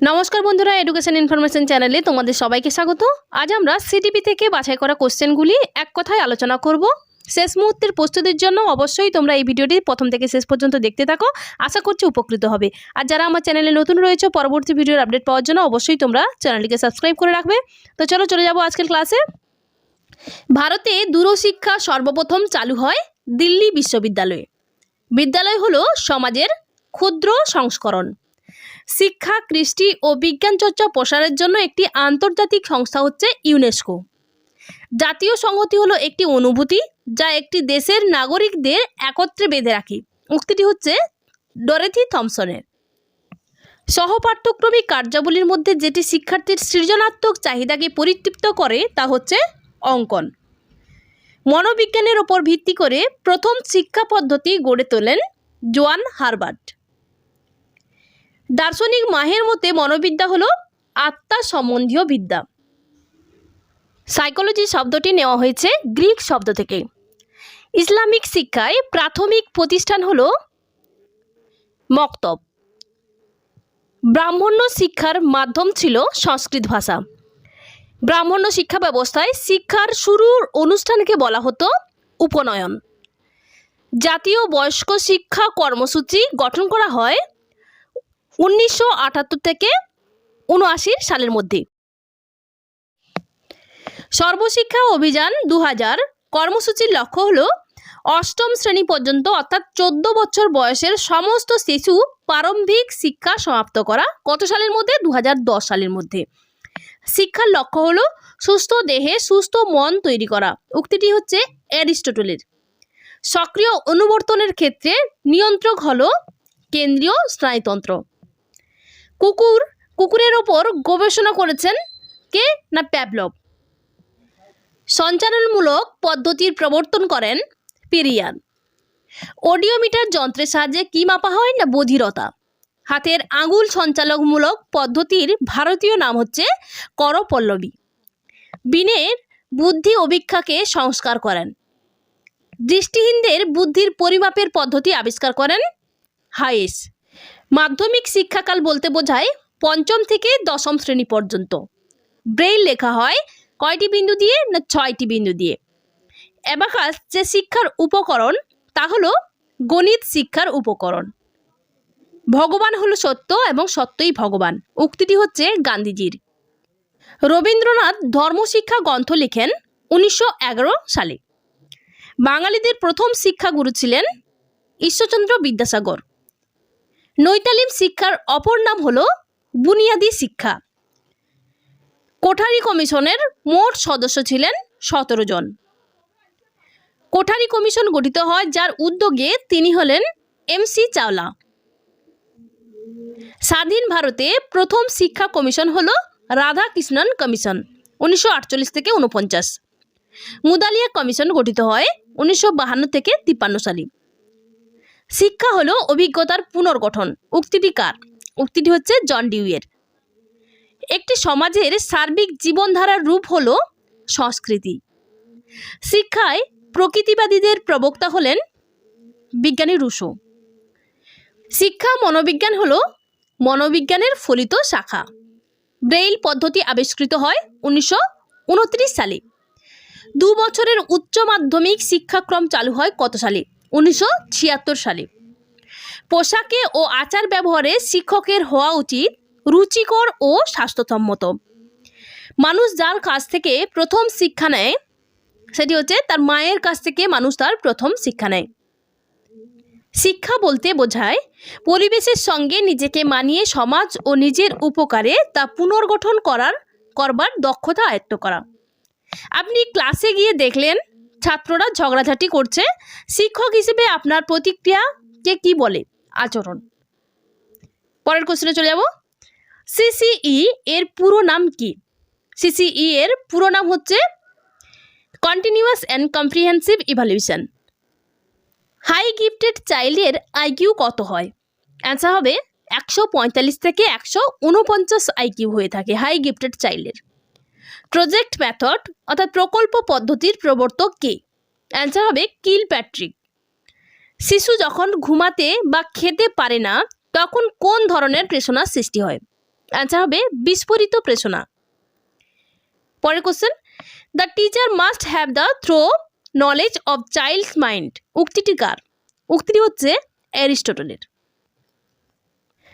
নমস্কার বন্ধুরা, education information চ্যানেলে তোমাদের সবাইকে স্বাগত। আজ আমরা সিটিপি থেকে বাছাই করা কোশ্চেনগুলি এক কথায় আলোচনা করব। শেষ মুহূর্তের প্রস্তুতির জন্য অবশ্যই তোমরা এই ভিডিওটি প্রথম থেকে শেষ পর্যন্ত দেখতে থাকো, আশা করছি উপকৃত হবে। আর যারা আমার চ্যানেলে নতুন রয়েছে, পরবর্তী ভিডিওর আপডেট পাওয়ার জন্য অবশ্যই তোমরা চ্যানেলটিকে সাবস্ক্রাইব করে রাখবে। তো চলে যাব আজকের ক্লাসে। ভারতে দূরশিক্ষা সর্বপ্রথম চালু হয় দিল্লি বিশ্ববিদ্যালয়ে। বিদ্যালয় হলো সমাজের ক্ষুদ্র সংস্করণ। শিক্ষা, কৃষ্টি ও বিজ্ঞান চর্চা প্রসারের জন্য একটি আন্তর্জাতিক সংস্থা হচ্ছে ইউনেস্কো। জাতীয় সংহতি হলো একটি অনুভূতি যা একটি দেশের নাগরিকদের একত্রে বেঁধে রাখে। উক্তিটি হচ্ছে ডরেথি থমসনের। সহপাঠ্যক্রমিক কার্যাবলীর মধ্যে যেটি শিক্ষার্থীর সৃজনাত্মক চাহিদাকে পরিতৃপ্ত করে তা হচ্ছে অঙ্কন। মনোবিজ্ঞানের ওপর ভিত্তি করে প্রথম শিক্ষা পদ্ধতি গড়ে তোলেন জোয়ান হারবার্ট। দার্শনিক মাহের মতে মনোবিদ্যা হলো আত্মা সম্বন্ধীয় বিদ্যা। সাইকোলজি শব্দটি নেওয়া হয়েছে গ্রিক শব্দ থেকে। ইসলামিক শিক্ষায় প্রাথমিক প্রতিষ্ঠান হলো মক্তব। ব্রাহ্মণ্য শিক্ষার মাধ্যম ছিল সংস্কৃত ভাষা। ব্রাহ্মণ্য শিক্ষা ব্যবস্থায় শিক্ষার শুরুর অনুষ্ঠানকে বলা হতো উপনয়ন। জাতীয় বয়স্ক শিক্ষা কর্মসূচি গঠন করা হয় 1978 থেকে 79 সালের মধ্যে। সর্বশিক্ষা অভিযান 2000 কর্মসূচির লক্ষ্য হলো অষ্টম শ্রেণী পর্যন্ত অর্থাৎ 14 বছর বয়সের সমস্ত শিশু প্রারম্ভিক শিক্ষা সমাপ্ত করা। কত সালের মধ্যে? 2010 সালের মধ্যে। শিক্ষার লক্ষ্য হলো সুস্থ দেহে সুস্থ মন তৈরি করা। উক্তিটি হচ্ছে অ্যারিস্টটলের। সক্রিয় অনুবর্তনের ক্ষেত্রে নিয়ন্ত্রক হলো কেন্দ্রীয় স্নায়ুতন্ত্র। কুকুরের ওপর গবেষণা করেছেন কে? না প্যাভলভ। সঞ্চালনমূলক পদ্ধতির প্রবর্তন করেন পিরিয়ান। অডিওমিটার যন্ত্রের সাহায্যে কি মাপা হয়? না বধিরতা। হাতের আঙুল সঞ্চালকমূলক পদ্ধতির ভারতীয় নাম হচ্ছে করপল্লবী। বিনের বুদ্ধি অভিক্ষাকে সংস্কার করেন। দৃষ্টিহীনদের বুদ্ধির পরিমাপের পদ্ধতি আবিষ্কার করেন হায়েস। মাধ্যমিক শিক্ষাকাল বলতে বোঝায় 5ম থেকে 10ম শ্রেণী পর্যন্ত। ব্রেইল লেখা হয় কয়টি বিন্দু দিয়ে? না 6টি বিন্দু দিয়ে। অ্যাবাকাস যে শিক্ষার উপকরণ তা হলো গণিত শিক্ষার উপকরণ। ভগবান হলো সত্য এবং সত্যই ভগবান। উক্তিটি হচ্ছে গান্ধীজির। রবীন্দ্রনাথ ধর্মশিক্ষা গ্রন্থ লিখেন 1911 সালে। বাঙালিদের প্রথম শিক্ষাগুরু ছিলেন ঈশ্বরচন্দ্র বিদ্যাসাগর। নৈতালিম শিক্ষার অপর নাম হলো বুনিয়াদী শিক্ষা। কোঠারি কমিশনের মোট সদস্য ছিলেন 17 জন। কোঠারি কমিশন গঠিত হয় যার উদ্যোগে তিনি হলেন MC চাওলা। স্বাধীন ভারতে প্রথম শিক্ষা কমিশন হলো রাধাকৃষ্ণন কমিশন 1948 থেকে 49। মুদালিয়া কমিশন গঠিত হয় 1952 থেকে 53 সালে। শিক্ষা হলো অভিজ্ঞতার পুনর্গঠন। উক্তিটি কার? উক্তিটি হচ্ছে জন ডিউয়ের। একটি সমাজের সার্বিক জীবনধারার রূপ হলো সংস্কৃতি। শিক্ষায় প্রকৃতিবাদীদের প্রবক্তা হলেন বিজ্ঞানী রুশো। শিক্ষা মনোবিজ্ঞান হলো মনোবিজ্ঞানের ফলিত শাখা। ব্রেইল পদ্ধতি আবিষ্কৃত হয় 1929 সালে। 2 বছরের উচ্চ মাধ্যমিক শিক্ষাক্রম চালু হয় কত সালে? 1976 সালে। পোশাকে ও আচার ব্যবহারে শিক্ষকের হওয়া উচিত রুচিকর ও স্বাস্থ্যসম্মত। মানুষ যার কাছ থেকে প্রথম শিক্ষা নেয় সেটি হচ্ছে তার মায়ের কাছ থেকে মানুষ তার প্রথম শিক্ষা নেয়। শিক্ষা বলতে বোঝায় পরিবেশের সঙ্গে নিজেকে মানিয়ে সমাজ ও নিজের উপকারে তা পুনর্গঠন করবার দক্ষতা আয়ত্ত করা। আপনি ক্লাসে গিয়ে দেখলেন ছাত্ররা ঝগড়াঝাটি করছে, শিক্ষক হিসেবে আপনার প্রতিক্রিয়াকে কি বলে? আচরণ। পরের কোশ্চেনে চলে যাব। CCE এর পুরো নাম কি? CCE এর পুরো নাম হচ্ছে continuous and comprehensive evaluation. High gifted চাইল্ডের IQ কত হয়? অ্যান্সার হবে 145 থেকে 149 IQ হয়ে থাকে হাই গিফটেড চাইল্ডের। প্রজেক্ট মেথড অর্থাৎ প্রকল্প পদ্ধতির প্রবর্তক কে? অ্যান্সার হবে কিলপ্যাট্রিক। শিশু যখন ঘুমাতে বা খেতে পারে না তখন কোন ধরনের প্রেষণার সৃষ্টি হয়? অ্যান্সার হবে বিস্ফোরিত প্রেষণা। পরের question, the teacher must have the thorough knowledge of child's mind. উক্তিটি কার? উক্তিটি হচ্ছে অ্যারিস্টটলের।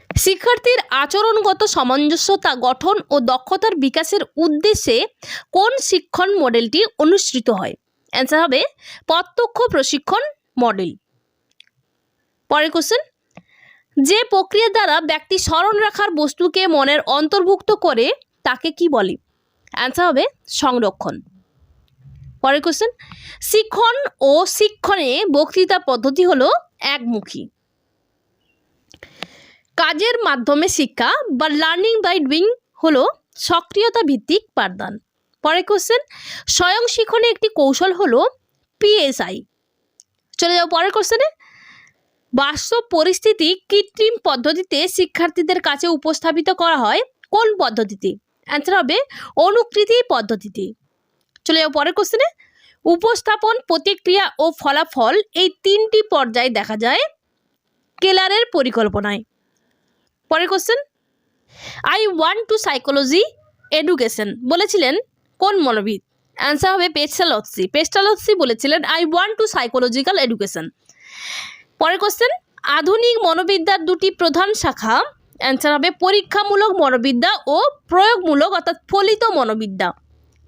শিক্ষার্থীর আচরণগত সামঞ্জস্যতা গঠন ও দক্ষতার বিকাশের উদ্দেশ্যে কোন শিক্ষণ মডেলটি অনুসৃত হয়? অ্যান্সার হবে প্রত্যক্ষ প্রশিক্ষণ মডেল। পরের কোশ্চেন, যে প্রক্রিয়া দ্বারা ব্যক্তি স্মরণ রাখার বস্তুকে মনের অন্তর্ভুক্ত করে তাকে কি বলে? অ্যান্সার হবে সংরক্ষণ। পরের কোশ্চেন, শিক্ষণ ও শিক্ষণে বক্তৃতা পদ্ধতি হলো একমুখী। কাজের মাধ্যমে শিক্ষা বা লার্নিং বাই ডুইং হলো সক্রিয়তা ভিত্তিক পাঠদান। পরের কোশ্চেন, স্বয়ং শিক্ষণে একটি কৌশল হলো পিএসআই। চলে যাও পরের কোশ্চেনে, বাস্তব পরিস্থিতি কৃত্রিম পদ্ধতিতে শিক্ষার্থীদের কাছে উপস্থাপিত করা হয় কোন পদ্ধতিতে? অ্যান্সার হবে অনুকৃতি পদ্ধতিতে। চলে যাও পরের কোশ্চেনে, উপস্থাপন, প্রতিক্রিয়া ও ফলাফল এই তিনটি পর্যায়ে দেখা যায় কেলারের পরিকল্পনায়। পরের question, I want to psychology education বলেছিলেন কোন মনোবিদ? অ্যান্সার হবে পেস্টালৎসি। পেস্টালৎসি বলেছিলেন I want to psychological education. পরের কোশ্চেন, আধুনিক মনোবিদ্যার দুটি প্রধান শাখা। অ্যান্সার হবে পরীক্ষামূলক মনোবিদ্যা ও প্রয়োগমূলক অর্থাৎ ফলিত মনোবিদ্যা।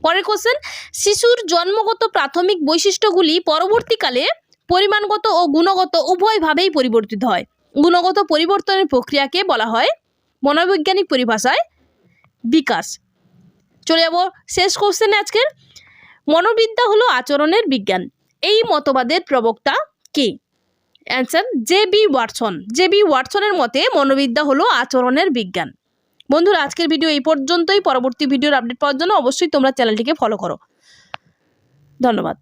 পরের কোশ্চেন, শিশুর জন্মগত প্রাথমিক বৈশিষ্ট্যগুলি পরবর্তীকালে পরিমাণগত ও গুণগত উভয়ভাবেই পরিবর্তিত হয়। গুণগত পরিবর্তনের প্রক্রিয়াকে বলা হয় মনোবৈজ্ঞানিক পরিভাষায় বিকাশ। চলে যাব শেষ কোশ্চেনে আজকের, মনোবিদ্যা হলো আচরণের বিজ্ঞান, এই মতবাদের প্রবক্তা কে? Answer J B. ওয়াটসন। জে.বি. ওয়াটসনের মতে মনোবিদ্যা হলো আচরণের বিজ্ঞান। বন্ধুরা, আজকের ভিডিও এই পর্যন্তই। পরবর্তী ভিডিওর আপডেট পাওয়ার জন্য অবশ্যই তোমরা চ্যানেলটিকে ফলো করো। ধন্যবাদ।